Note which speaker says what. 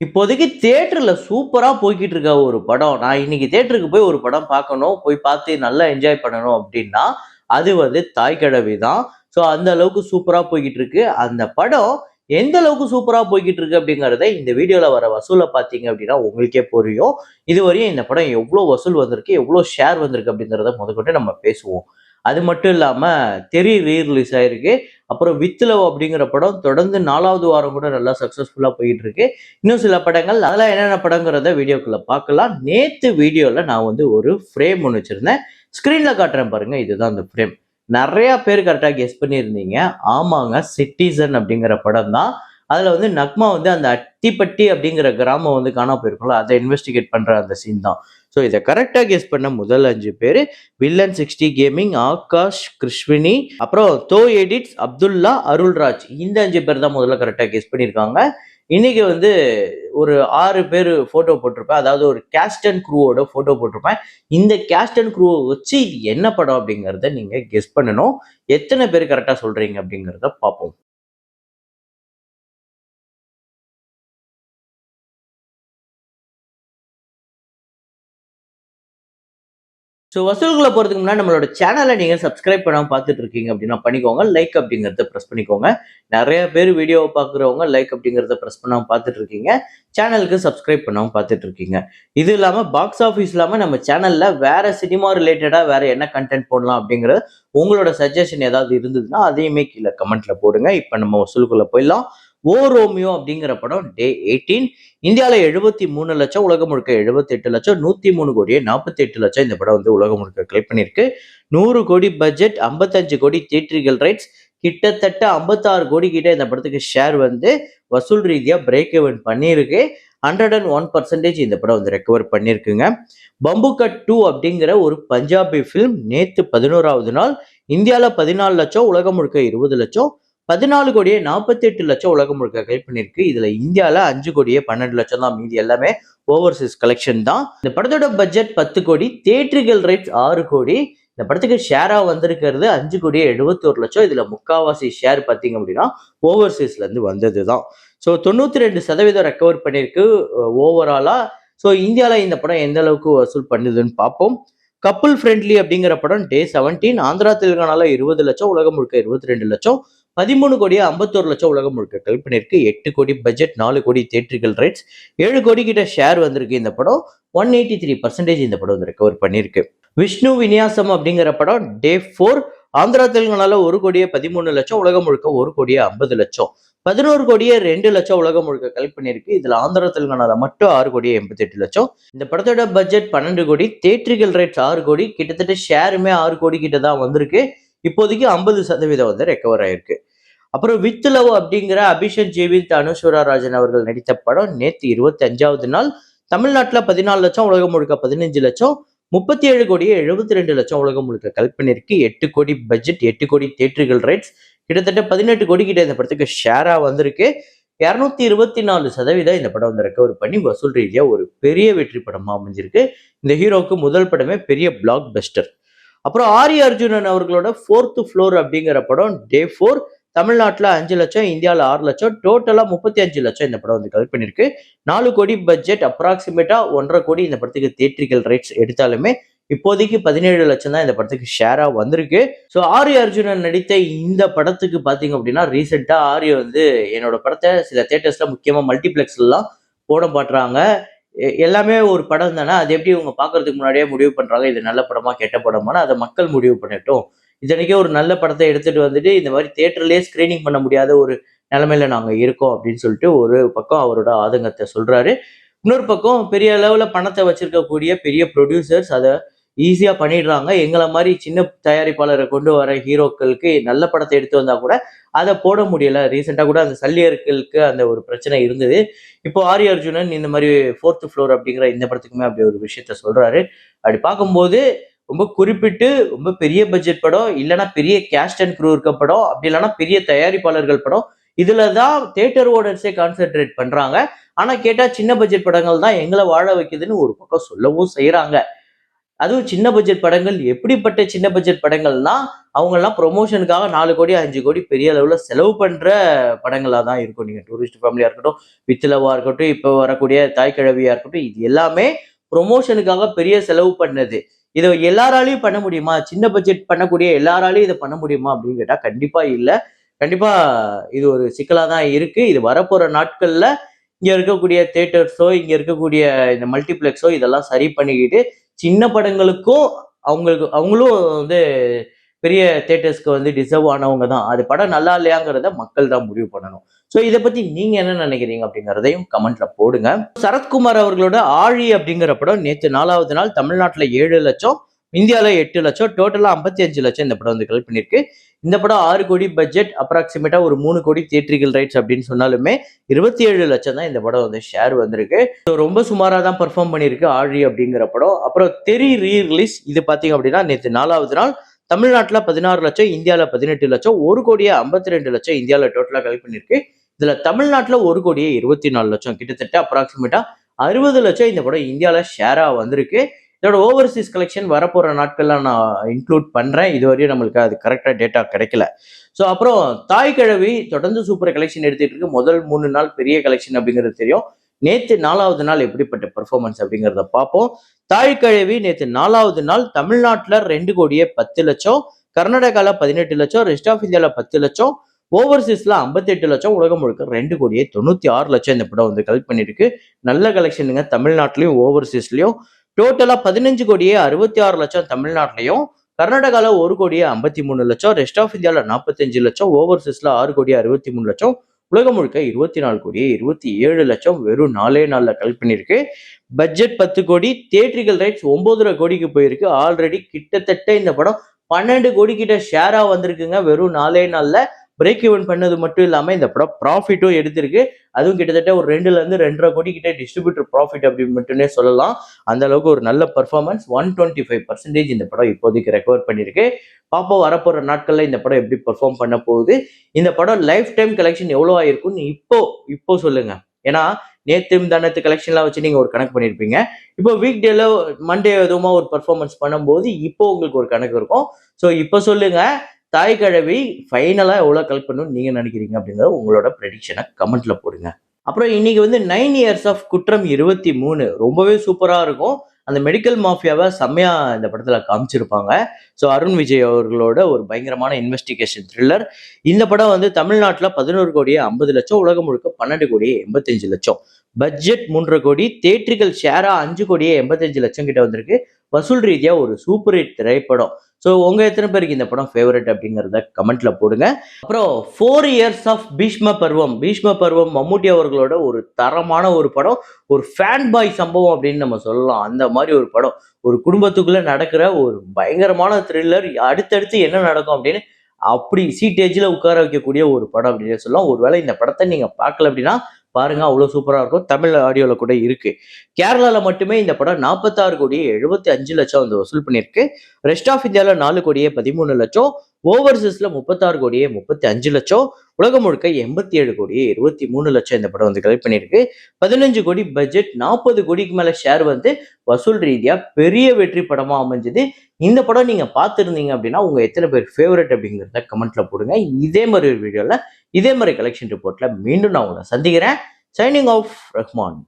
Speaker 1: இப்போதைக்கு தியேட்டர்ல சூப்பரா போய்க்கிட்டு இருக்க ஒரு படம். நான் இன்னைக்கு தியேட்டருக்கு போய் ஒரு படம் பார்க்கணும். போய் பார்த்து நல்லா என்ஜாய் பண்ணணும் அப்டின்னா, அது வந்து தாய் கிழவி தான். ஸோ அந்த அளவுக்கு சூப்பரா போய்க்கிட்டு இருக்கு. அந்த படம் எந்த அளவுக்கு சூப்பரா போய்க்கிட்டு இருக்கு அப்டிங்கிறத இந்த வீடியோல வர வசூல பார்த்தீங்க அப்டின்னா உங்களுக்கே புரியும். இதுவரையும் இந்த படம் எவ்ளோ வசூல் வந்திருக்கு, எவ்ளோ ஷேர் வந்திருக்கு அப்டிங்கிறத முதற்கொண்டு நம்ம பேசுவோம். அது மட்டும் இல்லாம தெறி ரிலீஸ் ஆயிருக்கு. அப்புறம் வித் லவ் அப்படிங்கிற படம் தொடர்ந்து 4வது வாரம் கூட நல்லா சக்சஸ்ஃபுல்லா போயிட்டு இருக்கு. இன்னும் சில படங்கள் அதெல்லாம் என்னென்ன படங்கிறத வீடியோக்குள்ள பார்க்கலாம். நேத்து வீடியோல நான் வந்து ஒரு ஃப்ரேம் ஒண்ணு வச்சிருந்தேன். ஸ்க்ரீன்ல காட்டுறேன் பாருங்க. இதுதான் அந்த ஃப்ரேம். நெறைய பேர் கரெக்ட்டா கெஸ் பண்ணியிருந்தீங்க. ஆமாங்க, சிட்டிசன் அப்படிங்கிற படம் தான். அதுல வந்து நக்மா வந்து அந்த அத்திப்பட்டி அப்படிங்கிற கிராமம் வந்து காணாம போயிருக்கும்ல, அத இன்வெஸ்டிகேட் பண்ற அந்த சீன் தான். ஸோ இத கரெக்ட்டா கெஸ் பண்ண முதல் 5 பேரு வில்லன் 60 கேமிங், ஆகாஷ், கிருஷ்வினி, அப்புறம் தோ எடிட்ஸ், அப்துல்லா, அருள்ராஜ். இந்த 5 பேர் தான் முதல்ல கரெக்ட்டா கெஸ் பண்ணியிருக்காங்க. இன்னைக்கு வந்து ஒரு 6 பேரு ஃபோட்டோ போட்டிருப்பேன். அதாவது ஒரு கேஸ்ட் அண்ட் க்ரூவோட ஃபோட்டோ போட்டிருப்பேன். இந்த கேஸ்ட் அண்ட் க்ரூவ வச்சு இது என்ன படம் அப்படிங்கிறத நீங்க கெஸ் பண்ணணும். எத்தன பேர் கரெக்ட்டா சொல்றீங்க அப்படிங்கிறத பார்ப்போம். ஸோ வசூல்குள்ள போறதுக்கு முன்னாடி நம்மளோட சேனல நீங்க சப்ஸ்கிரைப் பண்ணாம பார்த்துட்டு இருக்கீங்க அப்படின்னா பண்ணிக்கோங்க. லைக் அப்படிங்கிறத பிரஸ் பண்ணிக்கோங்க. நெறைய பேர் வீடியோவ பார்க்குறவங்க லைக் அப்படிங்கிறத பிரஸ் பண்ணாம பார்த்துட்டு இருக்கீங்க. சேனலுக்கு சப்ஸ்கிரைப் பண்ணாம பார்த்துட்டு இருக்கீங்க. இது இல்லாம பாக்ஸ் ஆஃபிஸ் இல்லாம நம்ம சேனல்ல வேற சினிமா ரிலேட்டடா வேற என்ன கன்டென்ட் போடலாம் அப்படிங்கிற உங்களோட சஜஷன் ஏதாவது இருந்ததுன்னா, அதையுமே கீழ கமெண்ட்ல போடுங்க. இப்ப நம்ம வசூலுக்குள்ள போயிடலாம். ஓ ரோமியோ அப்படிங்கிற படம் டே 18 இந்தியால 73,00,000, உலகம் முழுக்க 78,00,000, 103 கோடியே 48,00,000 இந்த படம் வந்து உலகம் முழுக்க கலெக்ட் பண்ணியிருக்கு. 100 கோடி பட்ஜெட், 55 கோடி தியேட்ரிக்கல் ரைட்ஸ், கிட்டத்தட்ட 56 கோடி கிட்ட இந்த படத்துக்கு ஷேர் வந்து வசூல் ரீதியா பிரேக் ஈவன் பண்ணியிருக்கு. 101% இந்த படம் வந்து ரெக்கவர் பண்ணியிருக்குங்க. பம்பு கட் 2 அப்படிங்கிற ஒரு பஞ்சாபி ஃபிலிம் நேத்து 11வது நாள் இந்தியால 14,00,000, உலகம் முழுக்க 20,00,000, 14 கோடியே 48,00,000 உலகம் முழுக்க கலெக்ட் பண்ணிருக்கு. இதுல இந்தியால 5 கோடியே 12,00,000 தான். மீதி எல்லாமே ஓவர்சீஸ் கலெக்ஷன் தான். இந்த படத்தோட பட்ஜெட் 10 கோடி, தியேட்ரிக்கல் ரைட்ஸ் 6 கோடி. இந்த படத்துக்கு ஷேரா வந்திருக்கிறது 5 கோடியே 71,00,000. இதுல முக்காவாசி ஷேர் பார்த்தீங்க அப்படின்னா ஓவர்சீஸ்ல இருந்து வந்தது தான். ஸோ 92% ரெக்கவர் பண்ணியிருக்கு ஓவராலா. ஸோ இந்தியால இந்த படம் எந்த அளவுக்கு வசூல் பண்ணுதுன்னு பார்ப்போம். கப்புள் ஃப்ரெண்ட்லி அப்படிங்கிற படம் டே 17 ஆந்திரா தெலுங்கானால 20,00,000, உலகம் முழுக்க 22,00,000, 13 கோடியே 51,00,000 உலகம் முழுக்க கலெக்ட் பண்ணியிருக்கு. 8 கோடி பட்ஜெட், 4 கோடி தியேட்ரிக்கல் ரைட்ஸ், 7 கோடி கிட்ட ஷேர் வந்திருக்கு. இந்த படம் 183% இந்த படம் வந்து ரெக்கவர் பண்ணியிருக்கு. விஷ்ணு விநியாசம் அப்படிங்கிற படம் டே 4 ஆந்திரா தெலுங்கானால 1 கோடியே 13,00,000, உலகம் முழுக்க 1 கோடியே 50,00,000, 11 கோடியே 2,00,000 உலகம் முழுக்க கலெக்ட் பண்ணியிருக்கு. இதுல ஆந்திரா தெலுங்கானால மட்டும் 6 கோடியே 88,00,000. இந்த படத்தோட பட்ஜெட் 12 கோடி, தியேட்ரிக்கல் ரைட்ஸ் 6 கோடி, கிட்டத்தட்ட ஷேருமே 6 கோடி கிட்ட தான் வந்திருக்கு. இப்போதைக்கு 50% வந்து ரெக்கவர் ஆயிருக்கு. அப்புறம் வித் லவ் அப்படிங்கிற அபிஷேக் ஜெயவந்த், அனுஷ்வரா ராஜன் அவர்கள் நடித்த படம் நேத்து 25வது நாள் தமிழ்நாட்டுல 14,00,000, உலகம் முழுக்க 15,00,000, 37 கோடியே 72,00,000 உலகம் முழுக்க கலெக்ட் பண்ணிருக்கு. 8 கோடி பட்ஜெட், 8 கோடி தியேட்ரிக்கல் ரைட்ஸ், கிட்டத்தட்ட 18 கோடி கிட்ட இந்த படத்துக்கு ஷேரா வந்திருக்கு. 224% இந்த படம் வந்து ரெக்கவர் பண்ணி வசூல் ரீதியா ஒரு பெரிய வெற்றி படமா அமைஞ்சிருக்கு. இந்த ஹீரோவுக்கு முதல் படமே பெரிய பிளாக் பஸ்டர். அப்புறம் ஆரி அர்ஜுனன் அவர்களோட ஃபோர்த் ஃப்ளோர் அப்படிங்கிற படம் டே 4 தமிழ்நாட்டுல 5,00,000, இந்தியால 6,00,000, டோட்டலா 35,00,000 இந்த படம் வந்து கலெக்ட் பண்ணிருக்கு. 4 கோடி பட்ஜெட், அப்ராக்சிமேட்டா 1.5 கோடி இந்த படத்துக்கு தியேட்ரிக்கல் ரைட்ஸ் எடுத்தாலுமே இப்போதைக்கு 17,00,000 தான் இந்த படத்துக்கு ஷேரா வந்திருக்கு. ஸோ ஆரி அர்ஜுனன் நடித்த இந்த படத்துக்கு பாத்தீங்க அப்படின்னா ரீசெண்டா ஆரி வந்து என்னோட படத்தை சில தியேட்டர்ஸ்ல முக்கியமா மல்டிபிளெக்ஸ்ல எல்லாம் போட மாட்றாங்க. எல்லாமே ஒரு படம் தானே. அது எப்படி இவங்க பார்க்கறதுக்கு முன்னாடியே முடிவு பண்றாங்க, இது நல்ல படமா, கெட்ட படமான்னு அத மக்கள் முடிவு பண்ணட்டும். இத்தனைக்கும் ஒரு நல்ல படத்த எடுத்துட்டு வந்துட்டு, இந்த மாரி தியேட்டர்லயே ஸ்கிரீனிங் பண்ண முடியாத ஒரு நெலைமையில நாங்க இருக்கோம் அப்படின்னு சொல்லிட்டு ஒரு பக்கம் அவரோட ஆதங்கத்த சொல்றாரு. இன்னொரு பக்கம் பெரிய அளவுல பணத்த வச்சிருக்கக்கூடிய பெரிய புரொடியூசர்ஸ் அத ஈஸியா பண்ணிடுறாங்க. எங்கள மாரி சின்ன தயாரிப்பாளர கொண்டு வர ஹீரோக்களுக்கு நல்ல படத்த எடுத்து வந்தா கூட அத போட முடியல. ரீசென்ட்டா கூட அந்த சல்லியர்களுக்கு அந்த ஒரு பிரச்சனை இருந்தது. இப்போ ஆரி அர்ஜுனன் இந்த மாரி ஃபோர்த் ஃப்ளோர் அப்படிங்கிற இந்த படத்துக்குமே அப்படி ஒரு விஷயத்த சொல்றாரு. அப்படி பார்க்கும்போது ரொம்ப குறிப்பிட்டு ரொம்ப பெரிய பட்ஜெட் படம், இல்லன்னா பெரிய கேஸ்ட் அண்ட் க்ரூ இருக்க படம், அப்படி இல்லன்னா பெரிய தயாரிப்பாளர்கள் படம். இதுல தான் தியேட்டர் ஓனர்ஸே கான்சன்ட்ரேட் பண்றாங்க. ஆனா கேட்டா சின்ன பட்ஜெட் படங்கள் தான் எங்கள வாழ வைக்குதுன்னு ஒரு பக்கம் சொல்லவும் செய்றாங்க. அதுவும் சின்ன பட்ஜெட் படங்கள் எப்படிப்பட்ட சின்ன பட்ஜெட் படங்கள்னா, அவங்கலாம் ப்ரொமோஷனுக்காக 4 கோடி, 5 கோடி பெரிய அளவுல செலவு பண்ற படங்களா தான் இருக்கும். நீங்க டூரிஸ்ட் ஃபேமிலியா இருக்கட்டும், வித் லவ்வா இருக்கட்டும், இப்ப வரக்கூடிய தாய் கிழவியா இருக்கட்டும், இது எல்லாமே ப்ரொமோஷனுக்காக பெரிய செலவு பண்ணது. இத எல்லாராலயும் பண்ண முடியுமா? சின்ன பட்ஜெட் பண்ணக்கூடிய எல்லாராலயும் இத பண்ண முடியுமா? அப்படின்னு கேட்டா கண்டிப்பா இல்ல. கண்டிப்பா இது ஒரு சிக்கலா தான் இருக்கு. இது வரப்போற நாட்கள்ல இங்க இருக்கக்கூடிய தியேட்டர்ஸோ, இங்க இருக்கக்கூடிய இந்த மல்டிப்ளெக்ஸோ இதெல்லாம் சரி பண்ணிக்கிட்டு, சின்ன படங்களுக்கும் அவங்களும் வந்து பெரிய தியேட்டர்ஸ்க்கு வந்து டிசர்வ் ஆனவங்க தான். அது படம் நல்லா இல்லையாங்கிறத மக்கள் தான் முடிவு பண்ணணும். ஸோ இத பத்தி நீங்க என்ன நினைக்கிறீங்க அப்படிங்கிறதையும் கமெண்ட்ல போடுங்க. சரத்குமார் அவர்களோட ஆழி அப்படிங்கிற படம் நேத்து 4வது நாள் தமிழ்நாட்டுல 7,00,000, இந்தியால 8,00,000, டோட்டலா 55,00,000 இந்த படம் வந்து கலெக்ட் பண்ணியிருக்கு. இந்த படம் 6 கோடி பட்ஜெட், அப்ராக்ஸிமேட்டா ஒரு 3 கோடி தியேட்ரிக்கல் ரைட்ஸ் அப்படின்னு சொன்னாலுமே 27,00,000 தான் இந்த படம் வந்து ஷேர் வந்திருக்கு. ஸோ ரொம்ப சுமாரா தான் பெர்ஃபார்ம் பண்ணியிருக்கு ஆழி அப்படிங்கிற படம். அப்புறம் தெறி ரீ ரிலீஸ் இது பார்த்தீங்க அப்படின்னா நேத்து 4வது நாள் தமிழ்நாட்டுல 16,00,000, இந்தியால 18,00,000, 1,52,00,000 இந்தியால டோட்டலா கலெக்ட் பண்ணியிருக்கு. இதுல தமிழ்நாட்டுல 1,24,00,000 கிட்டத்தட்ட அப்ராக்சிமேட்டா 60,00,000 இந்த படம் இந்தியால ஷேரா வந்திருக்கு. இதோட ஓவர்சீஸ் கலெக்ஷன் வரப்போற நாட்கள்ல நான் இன்க்ளூட் பண்றேன். இதுவரையும் நம்மளுக்கு அது கரெக்டா டேட்டா கிடைக்கல. ஸோ அப்புறம் தாய் கிழவி தொடர்ந்து சூப்பர் கலெக்ஷன் எடுத்துட்டு இருக்கு. முதல் 3 நாள் பெரிய கலெக்ஷன் அப்படிங்கிறது தெரியும். நேத்து 4வது நாள் எப்படிப்பட்ட பெர்ஃபார்மன்ஸ் அப்படிங்கிறத பார்ப்போம். தாய் கிழவி நேத்து 4வது நாள் தமிழ்நாட்டுல 2,10,00,000, கர்நாடகால 18,00,000, ரெஸ்ட் ஆஃப் இந்தியால 10,00,000, ஓவர்சீஸ்ல 58,00,000, உலகம் முழுக்க 2,96,00,000 இந்த படம் வந்து கலெக்ட் பண்ணிருக்கு. நல்ல கலெக்ஷனுங்க தமிழ்நாட்டிலையும் ஓவர்சீஸ்லயும். டோட்டலா 15,66,00,000 தமிழ்நாட்டிலையும், கர்நாடகால 1,53,00,000, ரெஸ்ட் ஆஃப் இந்தியால 45,00,000, ஓவர்சீஸ்ல 6,63,00,000, உலகம் முழுக்க 24,27,00,000 வெறும் 4 நாள்ல கலெக்ட் பண்ணிருக்கு. பட்ஜெட் 10 கோடி, தியேட்ரிக்கல் ரைட்ஸ் 9,5 கோடிக்கு போயிருக்கு. ஆல்ரெடி கிட்டத்தட்ட இந்த படம் 12 கோடி கிட்ட ஷேரா வந்திருக்குங்க வெறும் 4 நாள்ல. பிரேக் ஈவன் பண்ணது மட்டும் இல்லாம இந்த படம் ப்ராஃபிட்டும் எடுத்திருக்கு. அதுவும் கிட்டத்தட்ட ஒரு 2ல இருந்து 2,50 கோடி கிட்ட டிஸ்ட்ரிபியூட்டர் ப்ராஃபிட் அப்படின்னு மட்டுமே சொல்லலாம். அந்த அளவுக்கு ஒரு நல்ல பெர்ஃபார்மன்ஸ். 125% இந்த படம் இப்போதைக்கு ரெக்கவர் பண்ணியிருக்கு. பாப்போம் வரப்போற நாட்கள்ல இந்த படம் எப்படி பெர்ஃபார்ம் பண்ண போகுது. இந்த படம் லைஃப் டைம் கலெக்ஷன் எவ்வளோ ஆயிருக்கும்னு இப்போ சொல்லுங்க. ஏன்னா நேத்து முந்தானத்து கலெக்ஷன்லாம் வச்சு நீங்க ஒரு கணக்கு பண்ணியிருப்பீங்க. இப்போ வீக் டேல மண்டே எதுவுமா ஒரு பெர்ஃபார்மன்ஸ் பண்ணும்போது இப்போ உங்களுக்கு ஒரு கணக்கு இருக்கும். ஸோ இப்போ சொல்லுங்க, தாய் கிழவி ஃபைனலா எவ்வளோ கலெக்ட் பண்ணணும்னு நீங்க நினைக்கிறீங்க அப்படிங்கிற உங்களோட ப்ரெடிக்ஷனை கமெண்ட்ல போடுங்க. அப்புறம் இன்னைக்கு வந்து 9 இயர்ஸ் ஆஃப் குற்றம் 23 ரொம்பவே சூப்பரா இருக்கும். அந்த மெடிக்கல் மாஃபியாவை செம்மையா இந்த படத்துல காமிச்சிருப்பாங்க. ஸோ அருண் விஜய் அவர்களோட ஒரு பயங்கரமான இன்வெஸ்டிகேஷன் த்ரில்லர். இந்த படம் வந்து தமிழ்நாட்டுல 11,50,00,000, உலகம் முழுக்க 12,85,00,000. பட்ஜெட் 3,5 கோடி, தியேட்ரிக்கல் ஷேரா 5,85,00,000 கிட்ட வந்திருக்கு. வசூல் ரீதியா ஒரு சூப்பர் ஹிட் திரைப்படம். ஸோ உங்க எத்தனை பேருக்கு இந்த படம் ஃபேவரட் அப்படிங்கிறத கமெண்ட்ல போடுங்க. அப்புறம் 4 இயர்ஸ் ஆஃப் பீஷ்ம பருவம். பீஷ்ம பருவம் மம்முட்டி அவர்களோட ஒரு தரமான ஒரு படம். ஒரு ஃபேன் பாய் சம்பவம் அப்படின்னு நம்ம சொல்லலாம். அந்த மாதிரி ஒரு படம். ஒரு குடும்பத்துக்குள்ள நடக்கிற ஒரு பயங்கரமான த்ரில்லர். அடுத்தடுத்து என்ன நடக்கும் அப்படின்னு அப்படி சீட்டேஜ்ல உட்கார வைக்கக்கூடிய ஒரு படம் அப்படின்னு சொல்லலாம். ஒருவேளை இந்த படத்தை நீங்க பார்க்கல அப்படின்னா பாருங்க, அவ்வளவு சூப்பரா இருக்கும். தமிழ் ஆடியோல கூட இருக்கு. கேரளால மட்டுமே இந்த படம் 46,75,00,000 வந்து வசூல் பண்ணியிருக்கு. ரெஸ்ட் ஆஃப் இந்தியால 4,13,00,000, ஓவர்சீஸ்ல 36,35,00,000, உலகம் முழுக்க 87,23,00,000 இந்த படம் வந்து கலெக்ட் பண்ணியிருக்கு. 15 கோடி பட்ஜெட், 40 கோடிக்கு மேல ஷேர் வந்து வசூல் ரீதியா பெரிய வெற்றி படமா அமைஞ்சது. இந்த படம் நீங்க பார்த்திருந்தீங்க அப்படின்னா உங்க எத்தனை பேர் ஃபேவரட் அப்படிங்கிறத கமெண்ட்ல போடுங்க. இதே மாதிரி ஒரு வீடியோல இதே மாதிரி கலெக்ஷன் ரிப்போர்ட்ல மீண்டும் நான் உங்களை சந்திக்கிறேன். Signing off Rahman.